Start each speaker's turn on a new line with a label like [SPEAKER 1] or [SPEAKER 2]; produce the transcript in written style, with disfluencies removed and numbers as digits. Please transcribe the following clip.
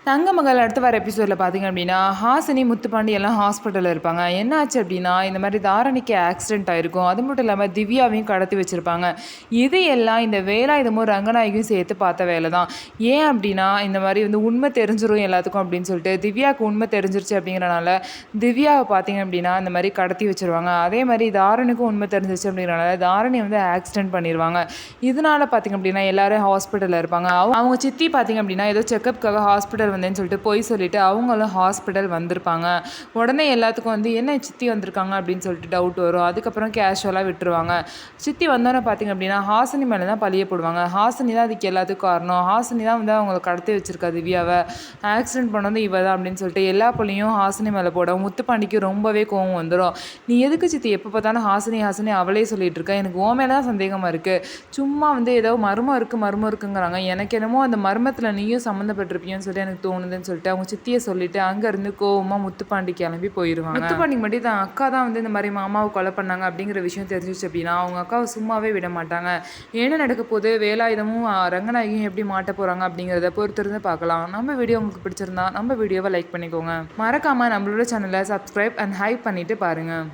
[SPEAKER 1] தங்கமகள் அடுத்து வர எபிசோடில் பார்த்தீங்க அப்படின்னா ஹாசினி முத்துப்பாண்டி எல்லாம் ஹாஸ்பிட்டலில் இருப்பாங்க. என்ன ஆச்சு அப்படின்னா இந்த மாதிரி தாரணிக்கு ஆக்சிடென்ட் ஆகிருக்கும். அது மட்டும் இல்லாமல் திவ்யாவையும் கடத்தி வச்சுருப்பாங்க. இது எல்லாம் இந்த வேலாயுதமும் ரங்கநாயகியும் சேர்த்து பார்த்த வேலை தான். ஏன் அப்படின்னா இந்த மாதிரி உண்மை தெரிஞ்சிடும் எல்லாத்துக்கும் அப்படின்னு சொல்லிட்டு திவ்யாவுக்கு உண்மை தெரிஞ்சிருச்சு அப்படிங்கிறனால திவ்யாவை பார்த்தீங்க அப்படின்னா இந்த மாதிரி கடத்தி வச்சுருவாங்க. அதே மாதிரி தாரணிக்கும் உண்மை தெரிஞ்சிருச்சு அப்படிங்கிறனால தாரணி ஆக்சிடென்ட் பண்ணிடுவாங்க. இதனால பார்த்தீங்க அப்படின்னா எல்லாரும் ஹாஸ்பிட்டலில் இருப்பாங்க. அவங்க சித்தி பார்த்தீங்க அப்படின்னா ஏதோ செக்கப்புக்காக ஹாஸ்பிட்டல் வந்தேன்னு சொல்லிட்டு போய் சொல்லிட்டு அவங்களும் ஹாஸ்பிட்டல் வந்திருப்பாங்க. உடனே எல்லாத்துக்கும் என்ன சித்தி வந்திருக்காங்க அப்படின்னு சொல்லிட்டு டவுட் வரும். அதுக்கப்புறம் கேஷுவலாக விட்டுருவாங்க. சித்தி வந்தோன்னே பார்த்தீங்க அப்படின்னா ஹாசினி மேலே தான் பழிய போடுவாங்க. ஹாசினி தான் அதுக்கு எல்லாத்துக்கும் காரணம். ஹாசினி தான் அவங்களை கடத்தி வச்சிருக்கா திவ்யாவை, ஆக்சிடென்ட் பண்ணது இவ தான் அப்படின்னு சொல்லிட்டு எல்லா பழியும் ஹாசினி மேலே போட முத்துப்பாண்டிக்கு ரொம்பவே கோவம் வந்துடும். நீ எதுக்கு சித்தி எப்போ பார்த்தாலும் ஹாசினி ஹாசினி அவளே சொல்லிட்டு இருக்க, எனக்கு ஓ மேலே தான் சந்தேகமாக இருக்குது. சும்மா ஏதோ மர்மம் இருக்குங்கிறாங்க. எனக்கு என்னமோ அந்த மர்மத்தில் நீயும் சம்மந்தப்பட்டிருப்பியோன்னு சொல்லி எனக்கு தோணுதுன்னு சொல்லிட்டு அவங்க சித்தியை சொல்லிட்டு அங்கேருந்து கோவமாக முத்துப்பாண்டி கிளம்பி போயிடுவாங்க. முத்துப்பாண்டிக்கு மட்டும் தான் அக்கா தான் இந்த மாதிரி மாமாவை கொலை பண்ணாங்க அப்படிங்கிற விஷயம் தெரிஞ்சிச்சு அப்படின்னா அவங்க அக்காவை சும்மாவே விட மாட்டாங்க. என்ன நடக்க போது, வேலாயுதமும் ரங்கநாயகியும் எப்படி மாட்ட போகிறாங்க அப்படிங்கிறத பொறுத்திருந்து பார்க்கலாம். நம்ம வீடியோ உங்களுக்கு பிடிச்சிருந்தா நம்ம வீடியோவை லைக் பண்ணிக்கோங்க. மறக்காமல் நம்மளோட சேனலை சப்ஸ்கிரைப் அண்ட் ஹைப் பண்ணிவிட்டு பாருங்கள்.